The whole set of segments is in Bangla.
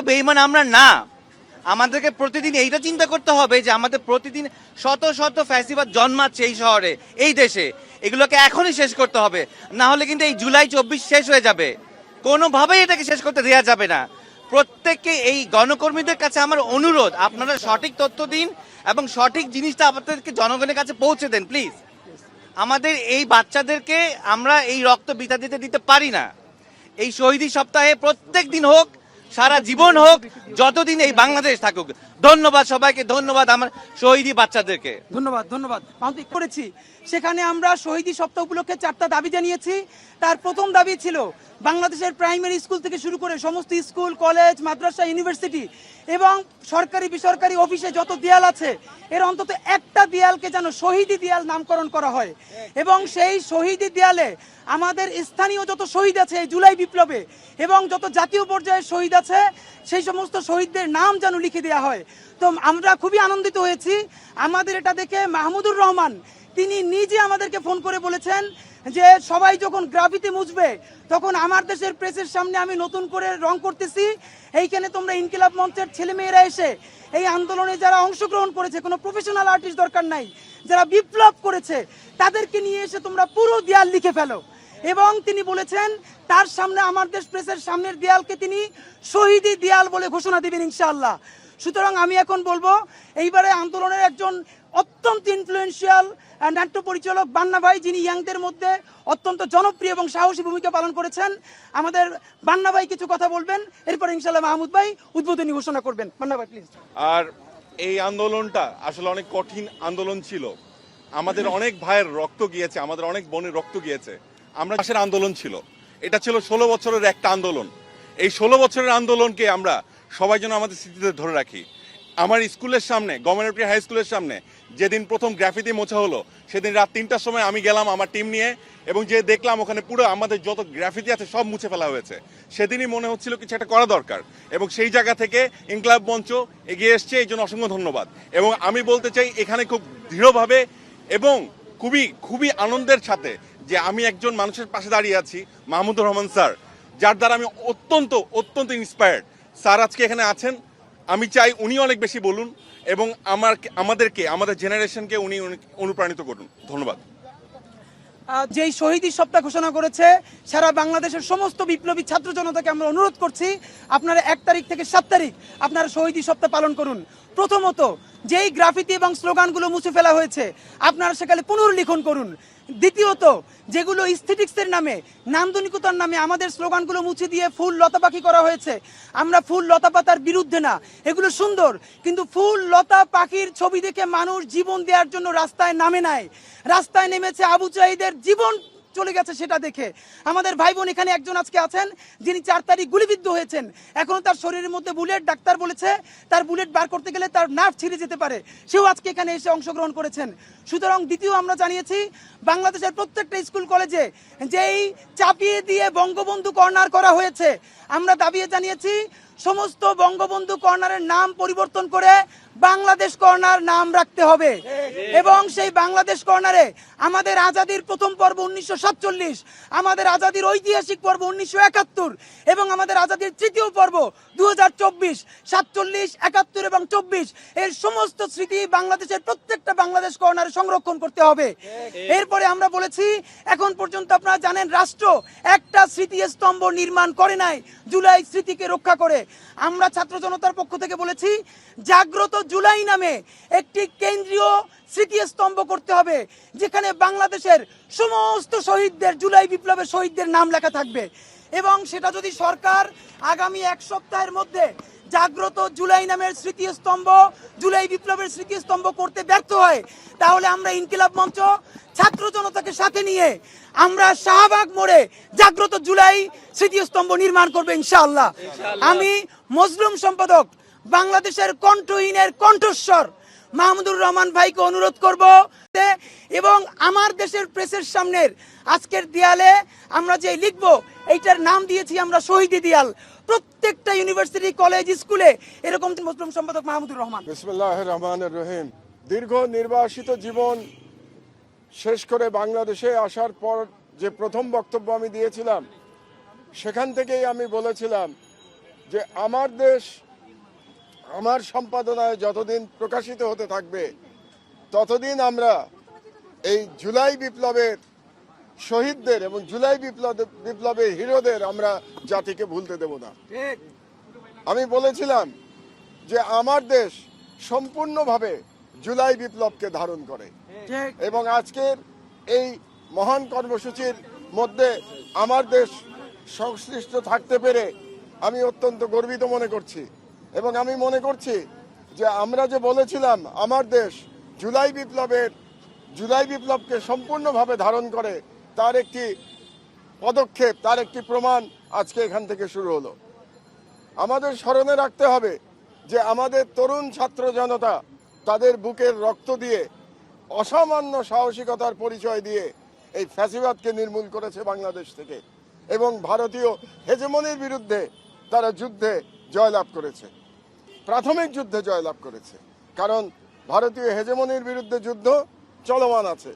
বেঈমান আমরা না। আমাদেরকে প্রতিদিন এইটা চিন্তা করতে হবে যে আমাদের প্রতিদিন শত শত ফ্যাসিবাদ জন্মাচ্ছে এই শহরে, এই দেশে, এগুলোকে এখনই শেষ করতে হবে, না হলে কিন্তু এই জুলাই 24 শেষ হয়ে যাবে। কোনোভাবেই এটাকে শেষ করতে দেওয়া যাবে না। প্রত্যেককে এই গণকর্মীদের কাছে আমার অনুরোধ, আপনারা সঠিক তথ্য দিন এবং সঠিক জিনিসটা আপনাদেরকে জনগণের কাছে পৌঁছে দেন প্লিজ। আমাদের এই বাচ্চাদেরকে আমরা এই রক্ত বৃথা দিতে পারি না। এই শহীদী সপ্তাহে প্রত্যেক দিন হোক, সারা জীবন হোক, যতদিন এই বাংলাদেশ থাকুক। ধন্যবাদ সবাইকে, ধন্যবাদ আমার শহীদী বাচ্চাদেরকে। ধন্যবাদ ধন্যবাদ করেছি। সেখানে আমরা শহীদী সপ্তাহ উপলক্ষে 4টা দাবি জানিয়েছি। তার প্রথম দাবি ছিল বাংলাদেশের প্রাইমারি স্কুল থেকে শুরু করে সমস্ত স্কুল, কলেজ, মাদ্রাসা, ইউনিভার্সিটি এবং সরকারি বেসরকারি অফিসে যত দেয়াল আছে এর অন্তত একটা দেয়ালকে যেন শহীদী দেয়াল নামকরণ করা হয় এবং সেই শহীদী দেয়ালে আমাদের স্থানীয় যত শহীদ আছে এই জুলাই বিপ্লবে এবং যত জাতীয় পর্যায়ে শহীদ আছে সেই সমস্ত শহীদদের নাম যেন লিখে দেওয়া হয়। তো আমরা খুবই আনন্দিত হয়েছি। আমাদের এটা দেখে মাহমুদুর রহমান তিনি নিজে আমাদেরকে ফোন করে বলেছেন যে সবাই যখন গ্রাফিতে মুছবে তখন আমার দেশের প্রেসের সামনে আমি নতুন করে রং করতেছি, এইখানে তোমরা ইনকিলাব মঞ্চের ছেলেমেয়েরা এসে এই আন্দোলনে যারা অংশগ্রহণ করেছে, কোনো প্রফেশনাল আর্টিস্ট দরকার নাই, যারা বিপ্লব করেছে তাদেরকে নিয়ে এসে তোমরা পুরো দেয়াল লিখে ফেলো। এবং তিনি বলেছেন তার সামনে আমার দেশ প্রেসের সামনের দেয়ালকে তিনি শহীদী দেয়াল বলে ঘোষণা দিবেন ইনশাআল্লাহ। সুতরাং আমি এখন বলবো এইবারে আন্দোলনের একজন অত্যন্ত ইনফ্লুয়েন্সিয়াল নাট্য পরিচালক বান্না ভাই, যিনি ইয়াংদের মধ্যে অত্যন্ত জনপ্রিয় এবং সাহসী ভূমিকা পালন করেছেন, আমাদের বান্না ভাই কিছু কথা বলবেন, এরপর ইনশাআল্লাহ মাহমুদ ভাই উদ্বোধনী ঘোষণা করবেন। বান্না ভাই প্লিজ। আর এই আন্দোলনটা আসলে অনেক কঠিন আন্দোলন ছিল, আমাদের অনেক ভাইয়ের রক্ত গিয়েছে, আমাদের অনেক বোনের রক্ত গিয়েছে। আমরা দেশের আন্দোলন ছিল, এটা ছিল 16 বছরের একটা আন্দোলন। এই 16 বছরের আন্দোলনকে আমরা সবাই যেন আমাদের স্মৃতিতে ধরে রাখি। আমার স্কুলের সামনে, গভর্নমেন্ট হাই স্কুলের সামনে যেদিন প্রথম গ্রাফিতি মোছা হলো সেদিন রাত 3টার সময় আমি গেলাম আমার টিম নিয়ে এবং যে দেখলাম ওখানে পুরো আমাদের যত গ্রাফিতি আছে সব মুছে ফেলা হয়েছে। সেদিনই মনে হচ্ছিল কিছু একটা করা দরকার এবং সেই জায়গা থেকে ইনকিলাব মঞ্চ এগিয়ে এসছে, এই জন্য অসংখ্য ধন্যবাদ। এবং আমি বলতে চাই এখানে খুব দৃঢ়ভাবে এবং খুবই খুবই আনন্দের সাথে যে আমি একজন মানুষের পাশে দাঁড়িয়ে আছি, মাহমুদুর রহমান স্যার, যার দ্বারা আমি অত্যন্ত অত্যন্ত ইন্সপায়ার্ড। স্যার আজকে এখানে আছেন, আমি চাই উনি অনেক বেশি বলুন এবং আমাদেরকে, আমাদের জেনারেশনকে উনি অনুপ্রাণিত করুন। ধন্যবাদ। যেই শহীদী সপ্তাহ ঘোষণা করেছে সারা বাংলাদেশের সমস্ত বিপ্লবী ছাত্র জনতাকে আমরা অনুরোধ করছি আপনারা 1 তারিখ থেকে 7 তারিখ আপনারা শহীদী সপ্তাহ পালন করুন। প্রথমত যেই গ্রাফিতি এবং স্লোগানগুলো মুছে ফেলা হয়েছে আপনারা সেখানে পুনর্লিখন করুন। দ্বিতীয়ত যেগুলো স্থেটিক্সের নামে, নান্দনিকতার নামে আমাদের স্লোগানগুলো মুছে দিয়ে ফুল লতা পাখি করা হয়েছে, আমরা ফুল লতা পাতার বিরুদ্ধে না, এগুলো সুন্দর, কিন্তু ফুল লতা পাখির ছবি দেখে মানুষ জীবন দেওয়ার জন্য রাস্তায় নামে নাই, রাস্তায় নেমেছে আবু চাহিদের জীবন চলে গেছে সেটা দেখে। আমাদের ভাই বোন এখানে একজন আজকে আছেন যিনি 4 তারিখ গুলিবিদ্ধ হয়েছেন, এখনো তার শরীরের মধ্যে বুলেট, ডাক্তার বলেছে তার বুলেট বার করতে গেলে তার নার্ভ ছিঁড়ে যেতে পারে, সেও আজকে এখানে এসে অংশগ্রহণ করেছেন। সুতরাং দ্বিতীয় আমরা জানিয়েছি বাংলাদেশের প্রত্যেকটা স্কুল কলেজে যেই চাপিয়ে দিয়ে বঙ্গবন্ধু কর্নার করা হয়েছে, আমরা দাবি জানিয়েছি সমস্ত বঙ্গবন্ধু কর্নারের নাম পরিবর্তন করে বাংলাদেশ কর্নার নাম রাখতে হবে এবং সেই বাংলাদেশ কর্নারে আমাদের আজাদির প্রথম পর্ব 1947, আমাদের আজাদির ঐতিহাসিক পর্ব 1971 এবং আমাদের আজাদির তৃতীয় পর্ব 2024, 47, 71 এবং 24 এর সমস্ত স্মৃতি বাংলাদেশের প্রত্যেকটা বাংলাদেশ কর্নারে সংরক্ষণ করতে হবে। এরপরে আমরা বলেছি এখন পর্যন্ত আপনারা জানেন রাষ্ট্র একটা স্মৃতিস্তম্ভ নির্মাণ করে নাই জুলাই স্মৃতিকে রক্ষা করে। আমরা ছাত্র জনতার পক্ষ থেকে বলেছি জাগ্রত জুলাই নামে একটি কেন্দ্রীয় স্মৃতিস্তম্ভ করতে হবে যেখানে বাংলাদেশের সমস্ত শহীদদের, জুলাই বিপ্লবের শহীদদের নাম লেখা থাকবে এবং সেটা যদি সরকার আগামী 1 সপ্তাহের মধ্যে জাগ্রত জুলাই নামের স্মৃতিস্তম্ভ, জুলাই বিপ্লবের স্মৃতিস্তম্ভ করতে ব্যর্থ হয় তাহলে আমরা ইনকিলাব মঞ্চ ছাত্র জনতাকে সাথে নিয়ে আমরা শাহবাগ মোড়ে জাগ্রত জুলাই স্মৃতিস্তম্ভ নির্মাণ করবে ইনশাআল্লাহ। আমি মজলুম সম্পাদক, বাংলাদেশের কণ্ঠহীনের কণ্ঠস্বর মাহমুদুর রহমান ভাইকে অনুরোধ করব এবং আমার দেশের প্রেসের সামনের আজকের দেয়ালে আমরা যে লিখব এইটার নাম দিয়েছি আমরা শহীদী দেয়াল। প্রত্যেকটা ইউনিভার্সিটি, কলেজ, স্কুলে এরকম মজলুম সম্পাদক মাহমুদুর রহমান। বিসমিল্লাহির রহমানির রহিম। দীর্ঘ নির্বাসিত জীবন শেষ করে বাংলাদেশে আসার পর যে প্রথম বক্তব্য আমি দিয়েছিলাম সেখান থেকেই আমি বলেছিলাম যে আমার দেশ আমার সম্পাদনায় যতদিন প্রকাশিত হতে থাকবে ততদিন আমরা এই জুলাই বিপ্লবের শহীদদের এবং জুলাই বিপ্লবের হিরোদের আমরা জাতিকে ভুলতে দেব না। আমি বলেছিলাম যে আমার দেশ সম্পূর্ণভাবে জুলাই বিপ্লবকে ধারণ করে এবং আজকের এই মহান কর্মসূচির মধ্যে আমার দেশ সংশ্লিষ্ট থাকতে পেরে আমি অত্যন্ত গর্বিত মনে করছি এবং আমি মনে করছি যে আমরা যে বলেছিলাম আমার দেশ জুলাই বিপ্লবকে সম্পূর্ণভাবে ধারণ করে তার একটি পদক্ষেপ, তার একটি প্রমাণ আজকে এখান থেকে শুরু হলো। আমাদের স্মরণে রাখতে হবে যে আমাদের তরুণ ছাত্র জনতা তাদের বুকের রক্ত দিয়ে অসামান্য সাহসিকতার পরিচয় দিয়ে এই ফ্যাসিবাদকে নির্মূল করেছে বাংলাদেশ থেকে এবং ভারতীয় হেজেমনির বিরুদ্ধে তারা যুদ্ধে জয়লাভ করেছে, প্রাথমিক যুদ্ধে জয়লাভ করেছে, কারণ ভারতীয় হেজেমনির বিরুদ্ধে যুদ্ধ চলমান আছে।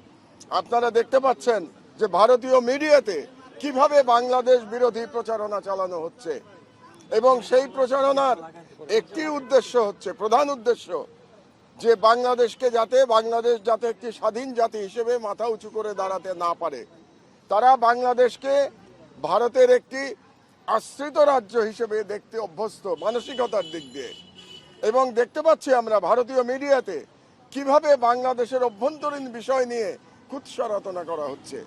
আপনারা দেখতে পাচ্ছেন যে ভারতীয় মিডিয়াতে কিভাবে বাংলাদেশ বিরোধী প্রচারণা চালানো হচ্ছে এবং সেই প্রচারণার একটি উদ্দেশ্য হচ্ছে, প্রধান উদ্দেশ্য, যে বাংলাদেশ যাতে একটি স্বাধীন জাতি হিসেবে মাথা উঁচু করে দাঁড়াতে না পারে। তারা বাংলাদেশকে ভারতের একটি আশ্রিত রাজ্য হিসেবে দেখতে অভ্যস্ত মানসিকতার দিক দিয়ে এবং দেখতে পাচ্ছি আমরা ভারতীয় মিডিয়াতে কিভাবে বাংলাদেশের অভ্যন্তরীণ বিষয় নিয়ে কুৎসা রচনা করা হচ্ছে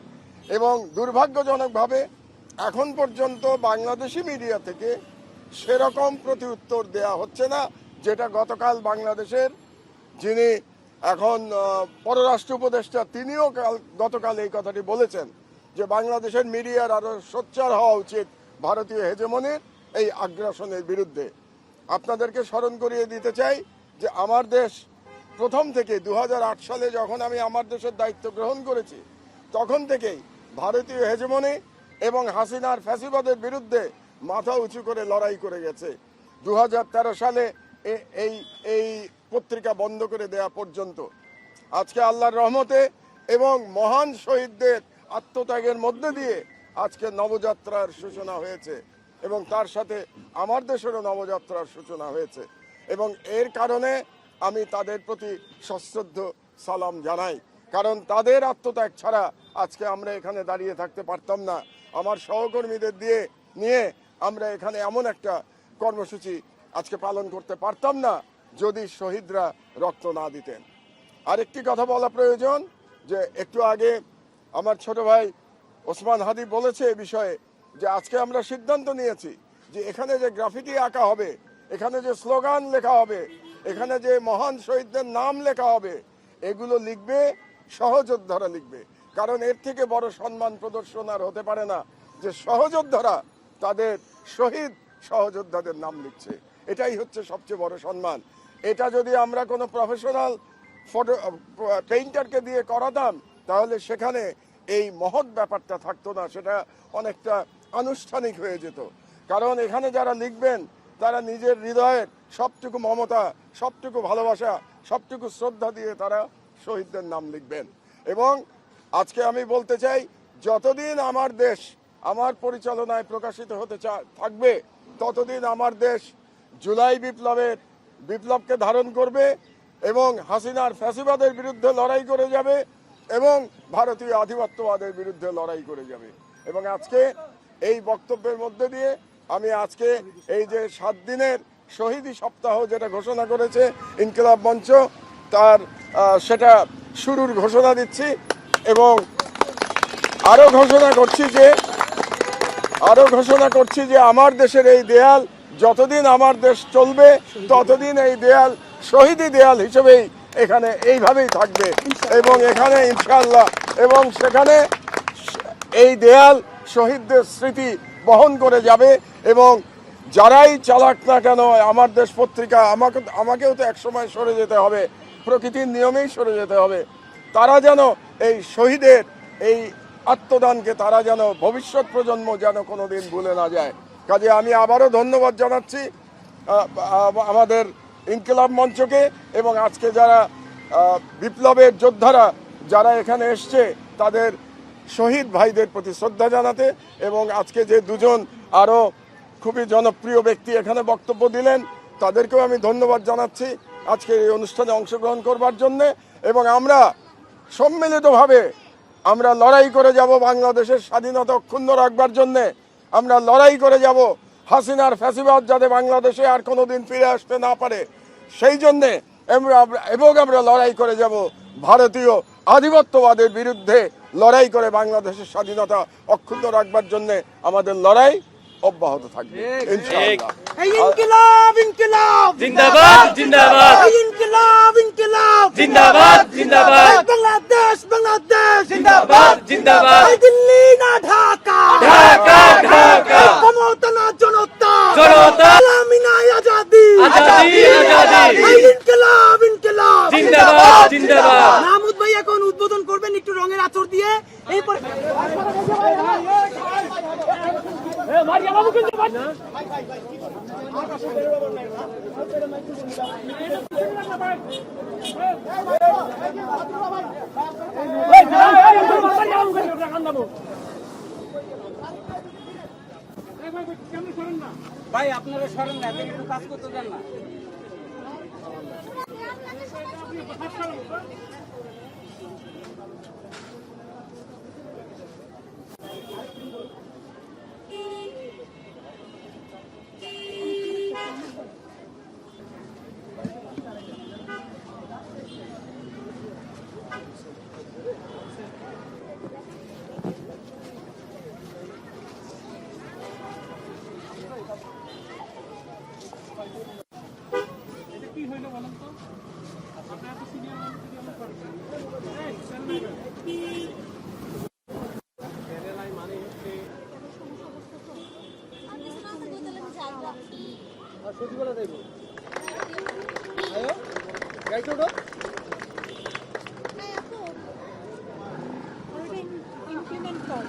এবং দুর্ভাগ্যজনকভাবে এখন পর্যন্ত বাংলাদেশি মিডিয়া থেকে সেরকম প্রতিউত্তর দেয়া হচ্ছে না, যেটা গতকাল বাংলাদেশের যিনি এখন পররাষ্ট্র উপদেষ্টা তিনিও গতকাল এই কথাটি বলেছেন যে বাংলাদেশের মিডিয়ার আরো সোচ্চার হওয়া উচিত ভারতীয় হেজেমনির এই আগ্রাসনের বিরুদ্ধে। আপনাদেরকে স্মরণ করিয়ে দিতে চাই যে আমার দেশ প্রথম থেকে 2008 সালে যখন আমি আমার দেশের দায়িত্ব গ্রহণ করেছি তখন থেকেই ভারতীয় হেজেমনি এবং হাসিনার ফ্যাসিবাদের বিরুদ্ধে মাথা উঁচু করে লড়াই করে গেছে। 2013 সালে এই পত্রিকা বন্ধ করে দেয়া পর্যন্ত আজকে আল্লাহর রহমতে এবং মহান শহীদদের আত্মত্যাগের মধ্যে দিয়ে আজকে নবযাত্রার সূচনা হয়েছে এবং তার সাথে আমার দেশেরও নবযাত্রার সূচনা হয়েছে এবং এর কারণে আমি তাদের প্রতি সশ্রদ্ধ সালাম জানাই, কারণ তাদের আত্মত্যাগ ছাড়া আজকে আমরা এখানে দাঁড়িয়ে থাকতে পারতাম না। আমার সহকর্মীদের নিয়ে আমরা এখানে এমন একটা কর্মসূচি আজকে পালন করতে পারতাম না যদি শহীদরা রক্ত না দিতেন। আরেকটি কথা বলা প্রয়োজন যে একটু আগে আমার ছোট ভাই ওসমান হাদি বলেছে এ বিষয়ে যে আজকে আমরা সিদ্ধান্ত নিয়েছি যে এখানে যে গ্রাফিটি আঁকা হবে, এখানে যে স্লোগান লেখা হবে, এখানে যে মহান শহীদদের নাম লেখা হবে, এগুলো লিখবে সহযোদ্ধারা লিখবে, কারণ এর থেকে বড় সম্মান প্রদর্শন আর হতে পারে না যে সহযোদ্ধারা তাদের শহীদ সহযোদ্ধাদের নাম লিখছে। এটাই হচ্ছে সবচেয়ে বড় সম্মান। এটা যদি আমরা কোনো প্রফেশনাল পেইন্টারকে দিয়ে করাতাম তাহলে সেখানে এই মহৎ ব্যাপারটা থাকতো না, সেটা অনেকটা আনুষ্ঠানিক হয়ে যেত। কারণ এখানে যারা লিখবেন তারা নিজের হৃদয়ের সবটুকু মমতা, সবটুকু ভালোবাসা, সবটুকু শ্রদ্ধা দিয়ে তারা শহীদদের নাম লিখবেন। এবং আজকে আমি বলতে চাই যতদিন আমার দেশ আমার পরিচালনায় প্রকাশিত হতে থাকবে ততদিন আমার দেশ জুলাই বিপ্লবকে ধারণ করবে এবং হাসিনার ফ্যাসিবাদের বিরুদ্ধে লড়াই করে যাবে এবং ভারতীয় আধিপত্যবাদের বিরুদ্ধে লড়াই করে যাবে। এবং আজকে এই বক্তব্যের মধ্যে দিয়ে আমি আজকে এই যে 7 দিনের শহীদি সপ্তাহ যেটা ঘোষণা করেছে ইনকিলাব মঞ্চ তার সেটা শুরুর ঘোষণা দিচ্ছি এবং আরো ঘোষণা করছি যে আমার দেশের এই দেয়াল যতদিন আমার দেশ চলবে ততদিন এই দেয়াল শহীদি দেয়াল হিসেবেই এখানে এইভাবেই থাকবে এবং এখানে ইনশাআল্লাহ এবং সেখানে এই দেয়াল শহীদদের স্মৃতি বহন করে যাবে এবং যারাই চালাক না কেন আমার দেশ পত্রিকা আমাকেও তো একসময় সরে যেতে হবে, প্রকৃতির নিয়মেই সরে যেতে হবে, তারা যেন এই শহীদের এই আত্মদানকে তারা যেন ভবিষ্যৎ প্রজন্ম যেন কোনোদিন ভুলে না যায়। কাজে আমি আবারও ধন্যবাদ জানাচ্ছি আমাদের ইনকিলাব মঞ্চকে এবং আজকে যারা বিপ্লবের যোদ্ধারা যারা এখানে এসছে তাদের শহীদ ভাইদের প্রতি শ্রদ্ধা জানাতে এবং আজকে যে দুজন আরো খুবই জনপ্রিয় ব্যক্তি এখানে বক্তব্য দিলেন, তাদেরকেও আমি ধন্যবাদ জানাচ্ছি আজকে এই অনুষ্ঠানে অংশগ্রহণ করবার জন্য। এবং আমরা সম্মিলিতভাবে আমরা লড়াই করে যাব বাংলাদেশের স্বাধীনতা অক্ষুণ্ণ রাখবার জন্যে। আমরা লড়াই করে যাব হাসিনার ফ্যাসিবাদ যাতে বাংলাদেশে আর কোনোদিন ফিরে আসতে না পারে সেই জন্যে এবং আমরা লড়াই করে যাব ভারতীয় আধিপত্যবাদের বিরুদ্ধে। লড়াই করে বাংলাদেশের স্বাধীনতা অক্ষুণ্ণ রাখবার জন্য আমাদের লড়াই অব্যাহত থাকবে ইনশাআল্লাহ। এই ইনকিলাব ইনকিলাব জিন্দাবাদ জিন্দাবাদ এই ইনকিলাব ইনকিলাব জিন্দাবাদ জিন্দাবাদ বাংলাদেশ বাংলাদেশ জিন্দাবাদ জিন্দাবাদ এই দিল্লি না ঢাকা ঢাকা ঢাকা ক্ষমতা না জনতা জনতা ইসলামী না আজাদি আজাদি আজাদি এই ইনকিলাব ইনকিলাব জিন্দাবাদ জিন্দাবাদ মাহমুদ ভাই এখন উদ্বোধন করবেন একটু রঙের আঁচড় দিয়ে। এরপরে ভাই আপনারা সরেন না, একটু কাজ করতে দেন না। ইমপ্লিমেন্ট কর